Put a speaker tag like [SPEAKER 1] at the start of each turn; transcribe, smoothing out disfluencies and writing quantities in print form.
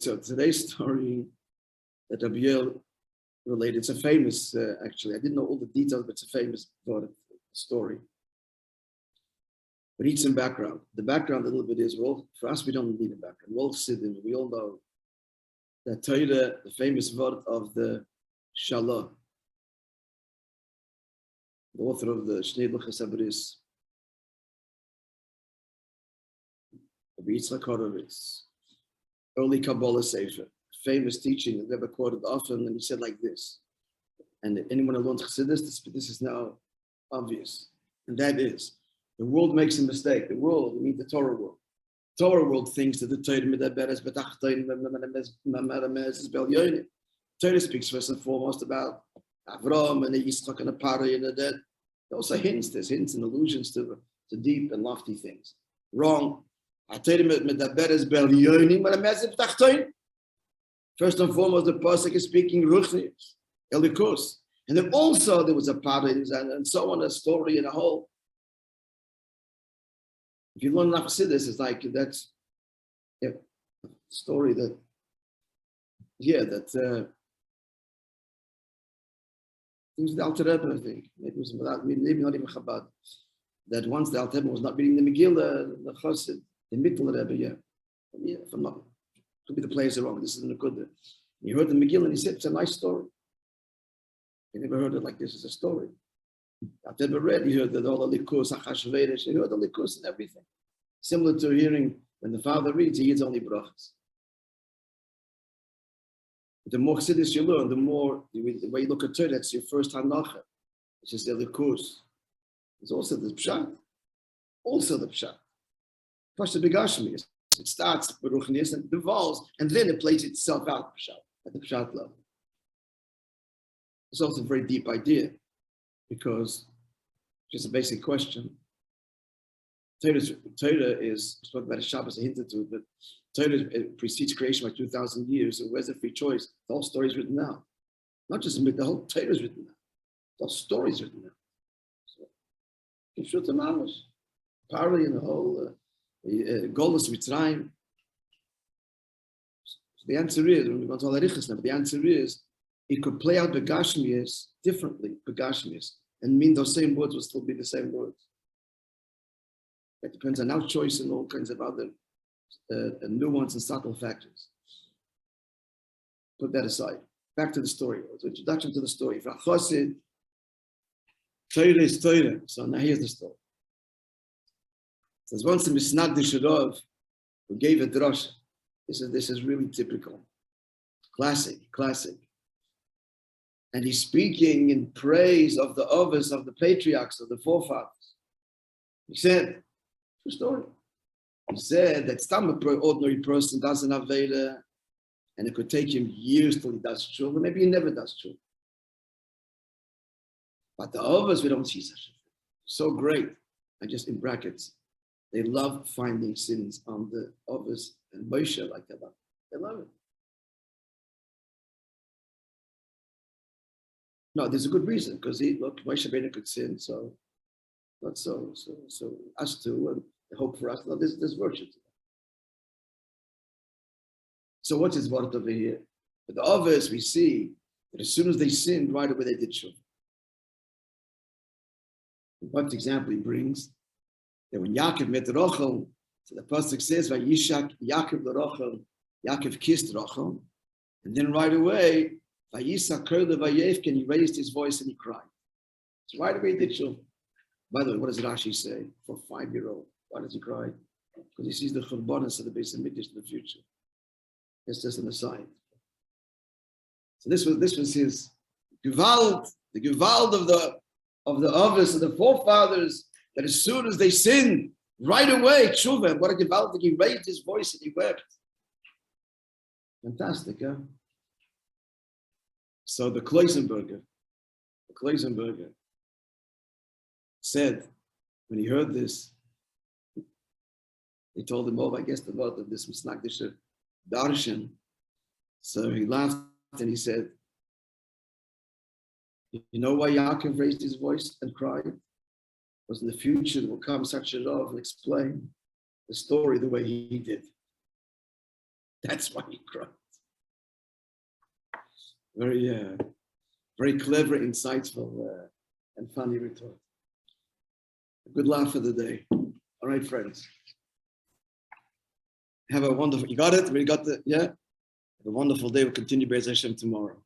[SPEAKER 1] So today's story that Rabbi related, it's a famous, actually, I didn't know all the details, but it's a famous story. But need some background. The background a little bit is, well, for us, we don't need a background. We're all Chassidim. We all know that Torah, the famous word of the Shalah, the author of the Shnei Chassidic, Rabbi Yitzchak Horowitz, early Kabbalah Sefer, famous teaching that never quoted often, and he said like this, and anyone who learns Chassidus, this is now obvious, and that is, the world makes a mistake. The world, I mean the Torah world. Torah world thinks that the Torah medaberes betachtoin memeramez belyonim. Torah speaks first and foremost about Avram and Yitzchak and a Parah and that. Also there's hints and allusions to deep and lofty things. Wrong. First and foremost, the pasuk is speaking ruchnius, elikos, and then also there was a Parah and so on, a story and a whole. If you learn enough Chassidic, it's like that's a story that it was the Alter Rebbe, I think. Maybe not even Chabad. That once the Alter Rebbe was not reading the Megillah, the Chassid, the Mittel Rebbe, if I'm not, could be the players are wrong. This isn't a good. He heard the Megillah and he said, "It's a nice story." He never heard it like this as a story. I've never read, he heard that all the likus, Achashverosh, he heard the likus and everything. Similar to hearing when the father reads, he hears only brachas. The more Chassidus you learn, the more, the way you look at Torah, that's your first hanacha. It's just the likus. There's also the pshat. Also the pshat. First the begashmius. It starts with ruchnius and devolves, and then it plays itself out at the pshat level. It's also a very deep idea. Because just a basic question. Torah is spoken about a Shabbos, I hinted to it, but Torah precedes creation by 2,000 years. So where's the free choice? The whole story is written now. Not just the whole Torah is written now. The whole story is written now. So, Kipshut Mamash, Pari and the whole Golus Mitzrayim. So the answer is, when we go to Alarichas now, but the answer is, it could play out Begashmias differently, Begashmias, and mean those same words will still be the same words. It depends on our choice and all kinds of other nuance and subtle factors. Put that aside. Back to the story. So introduction to the story. For Chassid, Torah is Torah. So now here's the story. It says once a Misnagdish Rav who gave a drasha. This is really typical. Classic. And he's speaking in praise of the obverse of the patriarchs, of the forefathers. He said, true story. He said that some ordinary person doesn't have Veda, and it could take him years till he does true, or maybe he never does true. But the obverse, we don't see such a thing. So great. And just in brackets, they love finding sins on the obverse and Moishe like that. They love it. No, there's a good reason, because Moishe Rabbeinu could sin, so not so us too, and the hope for us. No, there's virtue to that. So what's his word over here? But the obverse, we see that as soon as they sinned, right away they did shuvah. What example he brings? That when Yaakov met Rachel, so the pasuk says, "Vayishak Yaakov l'Rachel," Yaakov kissed Rachel, and then right away, Vayisak Vayevkin, he raised his voice and he cried. So right away he did shuvah. By the way, what does Rashi say for a 5-year-old? Why does he cry? Because he sees the churbanos of the Beis Hamikdash in the future. It's just an aside. So this was his gewalt, the gewalt of the obverse of the forefathers, that as soon as they sinned, right away, tshuva, what a gewalt, he raised his voice and he wept. Fantastic, huh? So the Kloisenberger said, when he heard this, they told him, I guess the word of this Misnagdisher Darshan. So he laughed and he said, you know why Yaakov raised his voice and cried? Because in the future there will come such a Rav and explain the story the way he did. That's why he cried. Very, very clever, insightful, and funny retort. A good laugh of the day. All right, friends. Have a wonderful, you got it? We got the, yeah? Have a wonderful day. We'll continue Be'ez Hashem tomorrow.